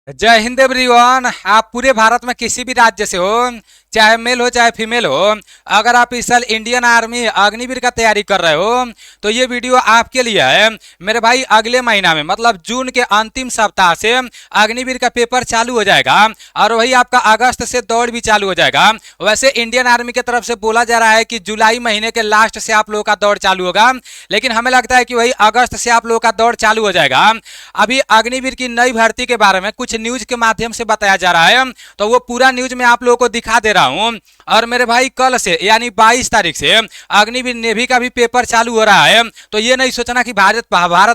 जय हिंद एवरीवन। आप पूरे भारत में किसी भी राज्य से हो, चाहे मेल हो चाहे फीमेल हो, अगर आप इस साल इंडियन आर्मी अग्निवीर का तैयारी कर रहे हो तो ये वीडियो आपके लिए है मेरे भाई। अगले महीना में मतलब जून के अंतिम सप्ताह से अग्निवीर का पेपर चालू हो जाएगा और वही आपका अगस्त से दौड़ भी चालू हो जाएगा। वैसे इंडियन आर्मी की तरफ से बोला जा रहा है कि जुलाई महीने के लास्ट से आप लोगों का दौड़ चालू होगा, लेकिन हमें लगता है कि वही अगस्त से आप लोगों का दौड़ चालू हो जाएगा। अभी अग्निवीर की नई भर्ती के बारे में कुछ न्यूज के माध्यम से बताया जा रहा है, तो वो पूरा न्यूज मैं आप लोगों को दिखा दे रहा हूं। और मेरे भाई कल से यानी 22 तारीख से अग्निवीर नेवी का भी पेपर चालू हो रहा है। तो ये नहीं सोचना कि भारत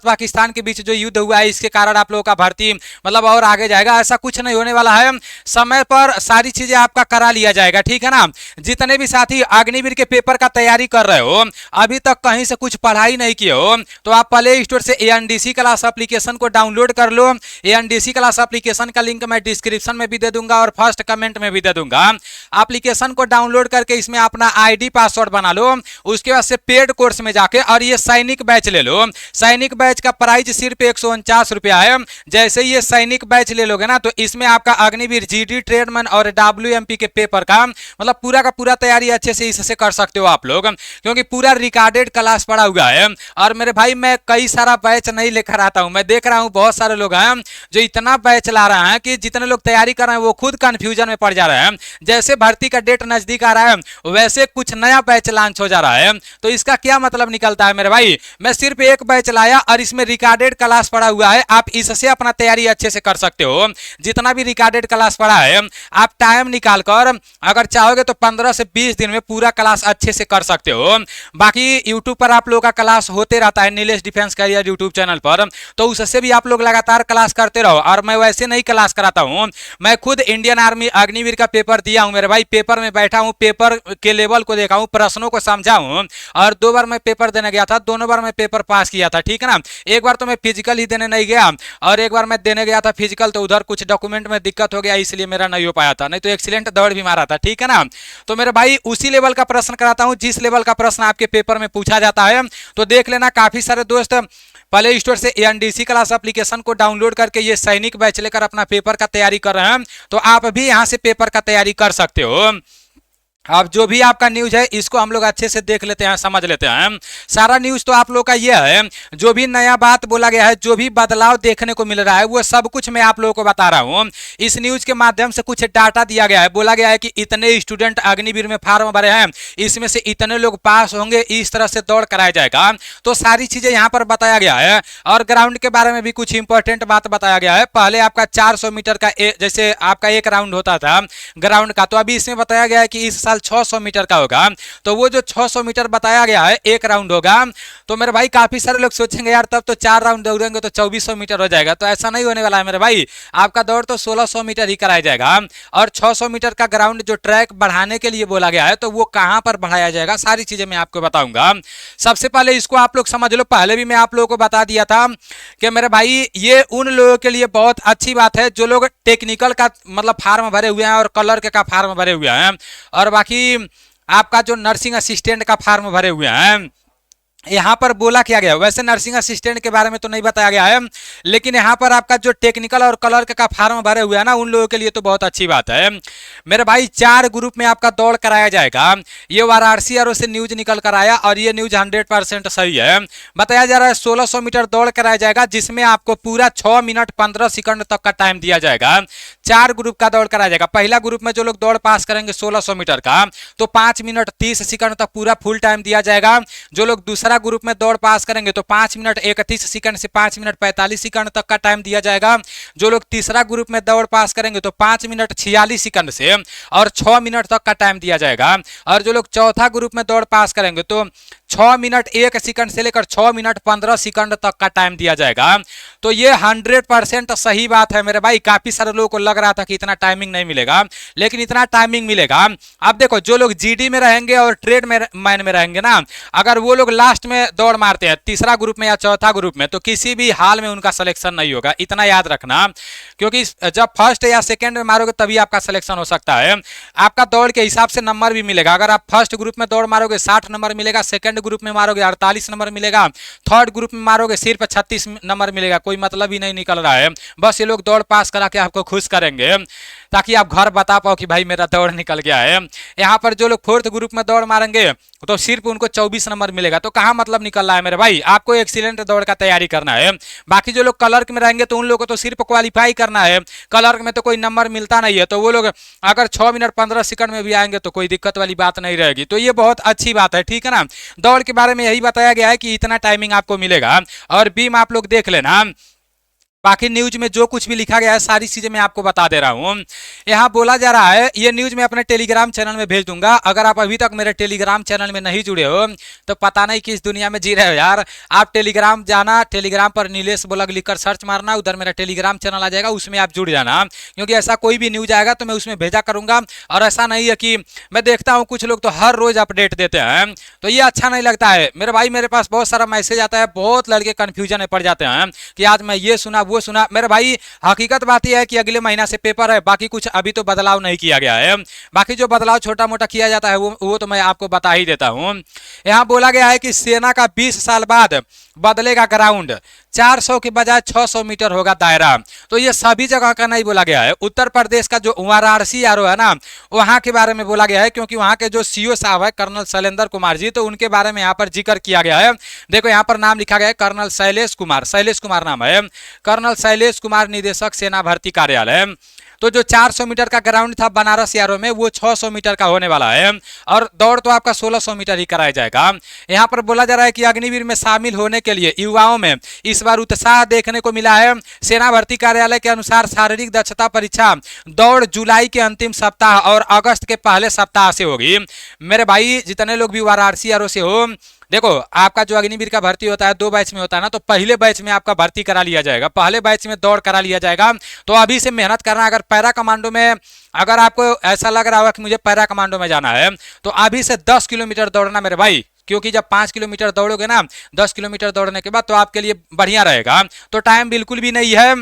पाकिस्तान के बीच जो युद्ध हुआ है इसके कारण आप लोगों का भर्ती मतलब और आगे जाएगा, ऐसा कुछ नहीं होने वाला है। समय पर सारी चीजें आपका करा लिया जाएगा, ठीक है ना। जितने भी साथी अग्निवीर के पेपर का तैयारी कर रहे हो, अभी तक कहीं से कुछ पढ़ाई नहीं किए हो, तो आप प्ले स्टोर से एएनडीसी क्लास एप्लीकेशन को डाउनलोड कर लो। एएनडीसी क्लास एप्लीकेशन का लिंक मैं डिस्क्रिप्शन में भी दे दूंगा और फर्स्ट कमेंट में भी दे दूंगा। एप्लीकेशन को डाउनलोड करके इसमें अपना आईडी पासवर्ड बना लो, उसके बाद से पेड कोर्स में जाके और ये सैनिक बैच ले लो। सैनिक बैच का प्राइस सिर्फ 149 रुपया है। जैसे ये सैनिक बैच ले लोगे ना, तो इसमें आपका अग्निवीर, जीडी, ट्रेडमैन और डब्ल्यूएमपी के पेपर का मतलब पूरा का पूरा तैयारी अच्छे से इससे कर सकते हो आप लोग, क्योंकि पूरा रिकॉर्डेड क्लास पड़ा हुआ है। और मेरे भाई मैं कई सारा बैच नहीं लेकर आता हूं, मैं देख रहा हूं बहुत सारे लोग हैं जो इतना बैच ला रहे हैं कि जितने लोग तैयारी कर रहे हैं वो खुद कंफ्यूजन में पड़ जा रहे हैं। जैसे भर्ती का डेट नजदीक आ रहा है वैसे कुछ नया बैच लॉन्च हो जा रहा है। तो इसका क्या मतलब निकलता है मेरे भाई, मैं सिर्फ एक बैच लाया और इसमें रिकॉर्डेड क्लास पड़ा हुआ है, आप इससे अपना तैयारी अच्छे से कर सकते हो। जितना भी रिकॉर्डेड क्लास पड़ा है आप टाइम निकालकर अगर चाहोगे तो 15 से 20 दिन में पूरा क्लास अच्छे से कर सकते हो। बाकी यूट्यूब पर आप लोगों का क्लास होते रहता है, Nilesh defence career YouTube channel पर, तो उससे भी आप लोग लगातार क्लास करते रहो। और मैं वैसे नहीं क्लास कराता हूं, मैं खुद इंडियन आर्मी अग्निवीर का पेपर दिया हूं मेरे भाई, पेपर में बैठा हूं, पेपर के लेवल को देखा हूं, प्रश्नों को समझा हूं और 2 बार मैं पेपर देने गया था, दोनों बार मैं पेपर पास किया था, ठीक है ना। एक बार तो मैं फिजिकल ही देने नहीं गया और एक बार मैं देने गया था फिजिकल, तो उधर कुछ डॉक्यूमेंट में दिक्कत हो गया इसलिए मेरा नहीं हो पाया था, नहीं तो एक्सीलेंट दौड़ भी मारा था, ठीक है ना। तो मेरे भाई उसी लेवल का प्रश्न कराता हूं जिस लेवल का प्रश्न आपके पेपर में पूछा जाता है। तो देख लेना, काफी सारे दोस्त प्ले स्टोर से एएनडीसी क्लास एप्लीकेशन को डाउनलोड करके ये सैनिक बैच लेकर अपना पेपर का तैयारी कर रहे हैं, तो आप भी यहां से पेपर का तैयारी कर सकते हो। अब जो भी आपका न्यूज है इसको हम लोग अच्छे से देख लेते हैं, समझ लेते हैं। सारा न्यूज तो आप लोग का ये है, जो भी नया बात बोला गया है, जो भी बदलाव देखने को मिल रहा है वो सब कुछ मैं आप लोगों को बता रहा हूं। इस न्यूज के माध्यम से कुछ डाटा दिया गया है, बोला गया है कि इतने स्टूडेंट अग्निवीर में फार्म भरे हैं, इसमें से इतने लोग पास होंगे, इस तरह से दौड़ कराया जाएगा। तो सारी चीजें यहाँ पर बताया गया है और ग्राउंड के बारे में भी कुछ इंपॉर्टेंट बात बताया गया है। पहले आपका 400 मीटर का जैसे आपका एक राउंड होता था ग्राउंड का, तो अभी इसमें बताया गया है कि इस 600 मीटर का होगा। तो वो जो 600 मीटर बताया गया है एक राउंड होगा, तो मेरे भाई काफी सारे लोग सोचेंगे यार तब तो 4 राउंड दौड़ेंगे तो 2400 मीटर हो जाएगा, तो ऐसा नहीं होने वाला है मेरे भाई। आपका दौड़ तो 1600 मीटर ही कराया जाएगा और 600 मीटर का ग्राउंड जो ट्रैक बढ़ाने के लिए बोला गया है, तो वो कहां पर बढ़ाया जाएगा सारी चीजें मैं आपको बताऊंगा। सबसे पहले इसको आप लोग समझ लो, पहले भी मैं आप लोगों को बता दिया था कि मेरे भाई ये उन लोगों के लिए बहुत अच्छी बात है जो लोग टेक्निकल का मतलब फार्म भरे हुए हैं और कलर के का फार्म भरे हुए हैं, और बाकी आपका जो नर्सिंग असिस्टेंट का फार्म भरे हुए हैं। यहाँ पर बोला क्या गया, वैसे नर्सिंग असिस्टेंट के बारे में तो नहीं बताया गया है, लेकिन यहाँ पर आपका जो टेक्निकल और कलर का फार्म भरे हुए हैं ना, उन लोगों के लिए तो बहुत अच्छी बात है मेरे भाई। 4 ग्रुप में आपका दौड़ कराया जाएगा। ये वाराणसी और से न्यूज निकल कर आया और ये न्यूज 100% सही है। बताया जा रहा है 1600 मीटर दौड़ कराया जाएगा, जिसमें आपको पूरा 6 मिनट 15 सेकंड तक का टाइम दिया जाएगा। 4 ग्रुप का दौड़ कराया जाएगा। पहला ग्रुप में जो लोग दौड़ पास करेंगे 1600 मीटर का, तो 5 मिनट 30 सेकंड तक पूरा फुल टाइम दिया जाएगा। जो लोग दूसरा ग्रुप में दौड़ पास करेंगे तो 5 मिनट 31 सेकंड से 5 मिनट 45 सेकंड तक का टाइम दिया जाएगा। जो लोग तीसरा ग्रुप में दौड़ पास करेंगे तो 5 मिनट 46 सेकंड से और 6 मिनट तक का टाइम दिया जाएगा। और जो लोग चौथा ग्रुप में दौड़ पास करेंगे तो 6 मिनट 1 सेकंड से लेकर 6 मिनट 15 सेकंड तक का टाइम दिया जाएगा। तो ये 100% सही बात है मेरे भाई। काफी सारे लोगों को लग रहा था कि इतना टाइमिंग नहीं मिलेगा, लेकिन इतना टाइमिंग मिलेगा। अब देखो जो लोग जीडी में रहेंगे और ट्रेड मैन में रहेंगे ना, अगर वो लोग लास्ट में दौड़ मारते हैं तीसरा ग्रुप में या चौथा ग्रुप में, तो किसी भी हाल में उनका सिलेक्शन नहीं होगा, इतना याद रखना। क्योंकि जब फर्स्ट या सेकंड में मारोगे तभी आपका सिलेक्शन हो सकता है। आपका दौड़ के हिसाब से नंबर भी मिलेगा। अगर आप फर्स्ट ग्रुप में दौड़ मारोगे 60 नंबर मिलेगा, सेकंड ग्रुप में मारोगे 48 नंबर मिलेगा, थर्ड ग्रुप में मारोगे सिर्फ 36 नंबर मिलेगा। कोई मतलब ही नहीं निकल रहा है, बस ये लोग दौड़ पास करा के आपको खुश करेंगे ताकि आप घर बता पाओ कि भाई मेरा दौड़ निकल गया है। यहाँ पर जो लोग फोर्थ ग्रुप में दौड़ मारेंगे तो सिर्फ उनको 24 नंबर मिलेगा। तो कहाँ मतलब निकल रहा है मेरे भाई, आपको एक्सीलेंट दौड़ का तैयारी करना है। बाकी जो लोग क्लर्क में रहेंगे तो उन लोगों को तो सिर्फ क्वालिफाई करना है, क्लर्क में तो कोई नंबर मिलता नहीं है, तो वो लोग अगर 6 मिनट 15 सेकंड में भी आएंगे तो कोई दिक्कत वाली बात नहीं रहेगी। तो ये बहुत अच्छी बात है, ठीक है ना। दौड़ के बारे में यही बताया गया है कि इतना टाइमिंग आपको मिलेगा, और बीम आप लोग देख लेना। बाकी न्यूज में जो कुछ भी लिखा गया है सारी चीजें मैं आपको बता दे रहा हूँ। यहाँ बोला जा रहा है, ये न्यूज मैं अपने टेलीग्राम चैनल में भेज दूंगा। अगर आप अभी तक मेरे टेलीग्राम चैनल में नहीं जुड़े हो तो पता नहीं किस दुनिया में जी रहे हो यार। आप टेलीग्राम जाना, टेलीग्राम पर नीलेश ब्लॉग लिखकर सर्च मारना, उधर मेरा टेलीग्राम चैनल आ जाएगा, उसमें आप जुड़ जाना। क्योंकि ऐसा कोई भी न्यूज आएगा तो मैं उसमें भेजा करूंगा। और ऐसा नहीं है कि मैं देखता हूँ कुछ लोग तो हर रोज अपडेट देते हैं, तो ये अच्छा नहीं लगता है मेरे भाई। मेरे पास बहुत सारा मैसेज आता है, बहुत लड़के कंफ्यूजन में पड़ जाते हैं कि आज मैं ये सुना वो सुना। मेरे भाई हकीकत बात यह है कि अगले महीना से पेपर है, बाकी कुछ अभी तो बदलाव नहीं किया गया है। बाकी जो बदलाव छोटा मोटा किया जाता है वो तो मैं आपको बता ही देता हूं। यहां बोला गया है कि सेना का 20 साल बाद बदलेगा ग्राउंड, 400 के बजाय 600 मीटर होगा दायरा। तो ये सभी जगह का नहीं बोला गया है, उत्तर प्रदेश का जो वाराणसी आरो है ना, वहां के बारे में बोला गया है। क्योंकि वहां के जो सीओ साहब है कर्नल शैलेंद्र कुमार जी, तो उनके बारे में यहाँ पर जिक्र किया गया है। देखो यहाँ पर नाम लिखा गया है कर्नल शैलेश कुमार नाम है, कर्नल शैलेश कुमार, निदेशक सेना भर्ती कार्यालय। तो जो 400 मीटर का ग्राउंड था बनारस यारो में, वो 600 मीटर का होने वाला है, और दौड़ तो आपका 1600 मीटर ही कराया जाएगा। यहाँ पर बोला जा रहा है कि अग्निवीर में शामिल होने के लिए युवाओं में इस बार उत्साह देखने को मिला है। सेना भर्ती कार्यालय के अनुसार शारीरिक दक्षता परीक्षा दौड़ जुलाई के अंतिम सप्ताह और अगस्त के पहले सप्ताह से होगी। मेरे भाई जितने लोग भी वाराणसी यारो से हो, देखो आपका जो अग्निवीर का भर्ती होता है 2 बैच में होता है ना, तो पहले बैच में आपका भर्ती करा लिया जाएगा, पहले बैच में दौड़ करा लिया जाएगा। तो अभी से मेहनत करना। अगर पैरा कमांडो में अगर आपको ऐसा लग रहा होगा कि मुझे पैरा कमांडो में जाना है, तो अभी से 10 किलोमीटर दौड़ना मेरे भाई। क्योंकि जब 5 किलोमीटर दौड़ोगे ना, 10 किलोमीटर दौड़ने के बाद, तो आपके लिए बढ़िया रहेगा। तो टाइम बिल्कुल भी नहीं है,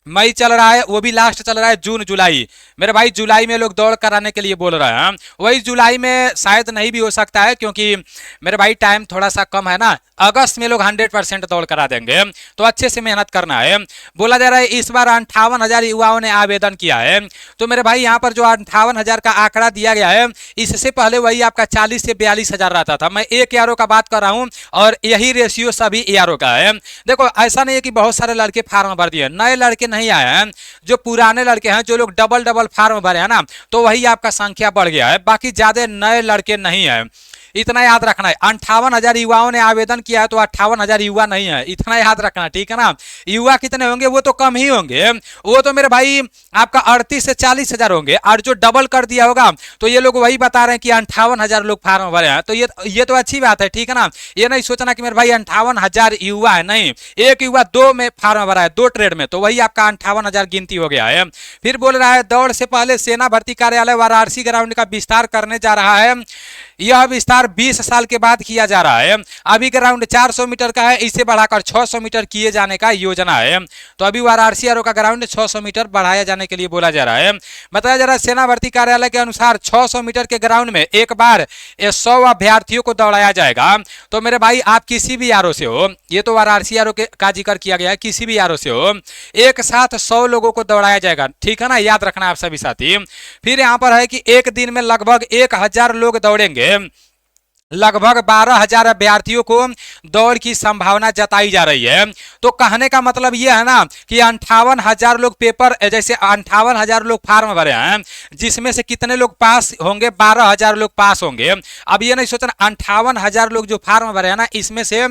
मई चल रहा है, वो भी लास्ट चल रहा है जून जुलाई। मेरे भाई जुलाई में लोग दौड़ कराने के लिए बोल रहे हैं, वही जुलाई में शायद नहीं भी हो सकता है, क्योंकि मेरे भाई टाइम थोड़ा सा कम है ना। अगस्त में लोग 100% दौड़ करा देंगे, तो अच्छे से मेहनत करना है। बोला जा रहा है इस बार 58,000 युवाओं ने आवेदन किया है। तो मेरे भाई यहाँ पर जो 58,000 का आंकड़ा दिया गया है, इससे पहले वही आपका 40 से 42,000 रहता था। मैं एक यारो का बात कर रहा हूँ, और यही रेशियो सभी यारो का है। देखो ऐसा नहीं है कि बहुत सारे लड़के फार्म भर दिए, नए लड़के नहीं आए हैं, जो पुराने लड़के हैं, जो लोग डबल फार्म भरे हैं ना, तो वही आपका संख्या बढ़ गया है। बाकी ज्यादा नए लड़के नहीं है, इतना याद रखना है। 58,000 युवाओं ने आवेदन किया है, तो 58,000 युवा नहीं है, इतना याद रखना, ठीक है ना। युवा कितने होंगे वो तो कम ही होंगे, वो तो मेरे भाई आपका 38 से 40,000 होंगे। और जो डबल कर दिया होगा, तो ये लोग वही बता रहे हैं कि 58,000 लोग फार्म भरे हैं। तो ये तो अच्छी बात है, ठीक है ना। ये नहीं सोचना कि मेरे भाई 58,000 युवा है, नहीं, एक युवा 2 में फार्म भरा है, 2 ट्रेड में, तो वही आपका 58,000 गिनती हो गया है। फिर बोल रहा है दौड़ से पहले सेना भर्ती कार्यालय वाराणसी ग्राउंड का विस्तार करने जा रहा है। यह विस्तार 20 साल के बाद किया जा रहा है। अभी ग्राउंड 400 मीटर का है, इसे बढ़ाकर 600 मीटर किए जाने का योजना है। तो अभी वाराणसी आरो का ग्राउंड 600 मीटर बढ़ाया जाने के लिए बोला जा रहा है। बताया जा रहा है सेना भर्ती कार्यालय के अनुसार 600 मीटर के ग्राउंड में एक बार 100 अभ्यर्थियों को दौड़ाया जाएगा। तो मेरे भाई आप किसी भी यारो से हो, ये तो वाराणसी आरो का जिक्र किया गया है, किसी भी यारो से हो, एक साथ 100 लोगों को दौड़ाया जाएगा, ठीक है ना, याद रखना आप सभी साथी। फिर यहाँ पर है कि एक दिन में लगभग 1,000 लोग दौड़ेंगे। लगभग 12,000 अभ्यर्थियों को दौड़ की संभावना जताई जा रही है। तो कहने का मतलब यह है ना कि 58,000 लोग पेपर, जैसे 58,000 लोग फार्म भरे हैं, जिसमें से कितने लोग पास होंगे, 12,000 लोग पास होंगे। अब ये नहीं सोचना 58,000 लोग जो फार्म भरे हैं ना, इसमें से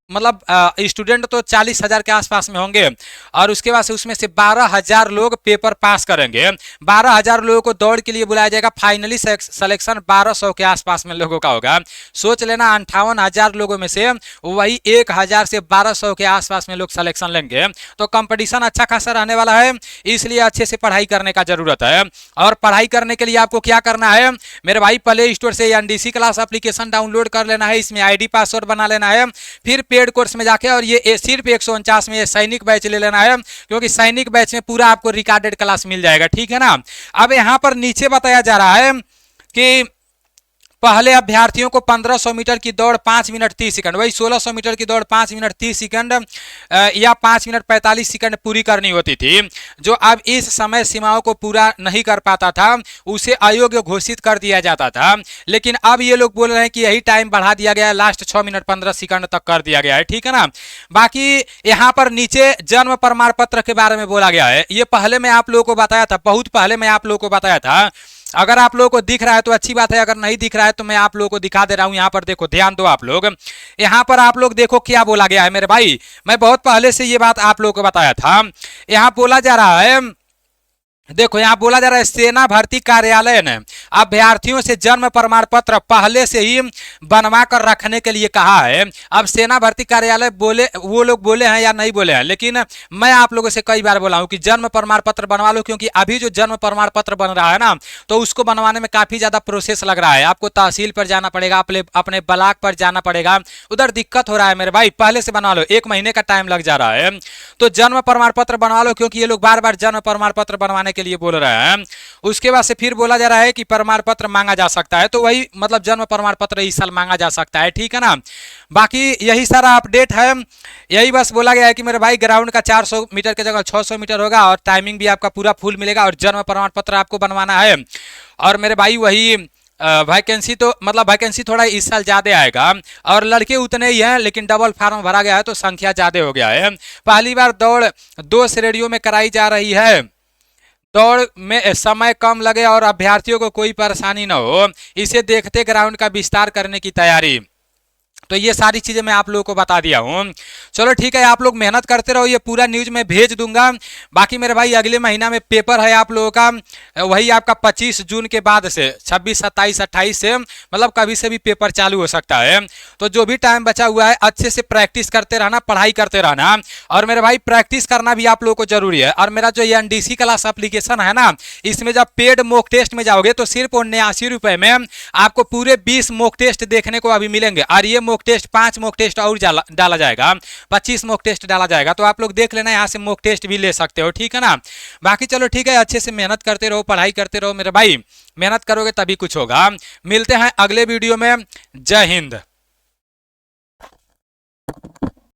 मतलब स्टूडेंट तो 40,000 के आसपास में होंगे, और उसके बाद से उसमें से 12,000 लोग पेपर पास करेंगे। 12,000 लोगों को दौड़ के लिए बुलाया जाएगा। फाइनली सिलेक्शन 1200 के आसपास में लोगों का होगा। सोच लेना 58,000 लोगों में से वही 1,000 से 1200 के आसपास में लोग सिलेक्शन लेंगे। तो कंपटीशन अच्छा खासा रहने वाला है, इसलिए अच्छे से पढ़ाई करने का जरूरत है। और पढ़ाई करने के लिए आपको क्या करना है मेरे भाई, प्ले स्टोर से एनडीसी क्लास एप्लीकेशन डाउनलोड कर लेना है, इसमें आईडी पासवर्ड बना लेना है, फिर पेड कोर्स में जाके, और ये सिर्फ 149 में ये सैनिक बैच ले लेना है, क्योंकि सैनिक बैच में पूरा आपको रिकॉर्डेड क्लास मिल जाएगा, ठीक है ना। अब यहां पर नीचे बताया जा रहा है कि पहले अभ्यर्थियों को 1500 मीटर की दौड़ 5 मिनट 30 सेकंड, वही 1600 मीटर की दौड़ 5 मिनट 30 सेकंड या 5 मिनट 45 सेकंड पूरी करनी होती थी। जो अब इस समय सीमाओं को पूरा नहीं कर पाता था उसे अयोग्य घोषित कर दिया जाता था। लेकिन अब ये लोग बोल रहे हैं कि यही टाइम बढ़ा दिया गया है, लास्ट 6 मिनट 15 सेकंड तक कर दिया गया है, ठीक है ना। बाकी यहाँ पर नीचे जन्म प्रमाण पत्र के बारे में बोला गया है। ये पहले मैं आप लोगों को बताया था, बहुत पहले मैं आप लोगों को बताया था। अगर आप लोगों को दिख रहा है तो अच्छी बात है, अगर नहीं दिख रहा है तो मैं आप लोगों को दिखा दे रहा हूं। यहाँ पर देखो, ध्यान दो आप लोग। यहाँ पर आप लोग देखो क्या बोला गया है मेरे भाई। मैं बहुत पहले से ये बात आप लोगों को बताया था। यहाँ बोला जा रहा है, देखो यहाँ बोला जा रहा है, सेना भर्ती कार्यालय ने अभ्यर्थियों से जन्म प्रमाण पत्र पहले से ही बनवा कर रखने के लिए कहा है। अब सेना भर्ती कार्यालय बोले, वो लोग बोले हैं या नहीं बोले हैं, लेकिन मैं आप लोगों से कई बार बोला हूं कि जन्म प्रमाण पत्र बनवा लो, क्योंकि अभी जो जन्म प्रमाण पत्र बन रहा है ना, तो उसको बनवाने में काफी ज्यादा प्रोसेस लग रहा है। आपको तहसील पर जाना पड़ेगा, अपने ब्लॉक पर जाना पड़ेगा, उधर दिक्कत हो रहा है मेरे भाई। पहले से बनवा लो, 1 महीने का टाइम लग जा रहा है। तो जन्म प्रमाण पत्र बनवा लो, क्योंकि ये लोग बार बार जन्म प्रमाण पत्र बनवाने के लिए बोल रहे हैं। उसके बाद से फिर बोला जा रहा है कि प्रमाण पत्र मांगा जा सकता है, तो वही मतलब जन्म प्रमाण पत्र इस साल मांगा जा सकता है, ठीक है ना। बाकी यही सारा अपडेट है। यही बस बोला गया है कि मेरे भाई ग्राउंड का 400 मीटर की जगह 600 मीटर होगा और टाइमिंग भी आपका पूरा फुल मिलेगा और जन्म प्रमाण पत्र आपको बनवाना है। और मेरे भाई वही वैकेंसी तो मतलब वैकेंसी थोड़ा इस साल ज़्यादा आएगा और लड़के उतने ही हैं, लेकिन डबल फार्म भरा गया है तो संख्या ज़्यादा हो गया है। पहली बार दौड़ 2 श्रेणियों में कराई जा रही है। दौड़ में समय कम लगे और अभ्यर्थियों को कोई परेशानी न हो, इसे देखते ग्राउंड का विस्तार करने की तैयारी। तो ये सारी चीज़ें मैं आप लोगों को बता दिया हूँ। चलो ठीक है, आप लोग मेहनत करते रहो, ये पूरा न्यूज़ मैं भेज दूंगा। बाकी मेरे भाई अगले महीना में पेपर है आप लोगों का, वही आपका 25 जून के बाद से 26, 27, 28 से मतलब कभी से भी पेपर चालू हो सकता है। तो जो भी टाइम बचा हुआ है अच्छे से प्रैक्टिस करते रहना, पढ़ाई करते रहना। और मेरे भाई प्रैक्टिस करना भी आप लोगों को जरूरी है। और मेरा जो ये NDC क्लास एप्लीकेशन है ना, इसमें जब पेड मॉक टेस्ट में जाओगे तो सिर्फ 89 रुपये में आपको पूरे 20 मॉक टेस्ट देखने को अभी मिलेंगे। और ये मॉक टेस्ट 5 मॉक टेस्ट और डाला जाएगा, 25 मॉक टेस्ट डाला जाएगा। तो आप लोग देख लेना, यहाँ से मॉक टेस्ट भी ले सकते हो, ठीक है ना। बाकी चलो ठीक है, अच्छे से मेहनत करते रहो, पढ़ाई करते रहो मेरे भाई। मेहनत करोगे तभी कुछ होगा। मिलते हैं अगले वीडियो में। जय हिंद।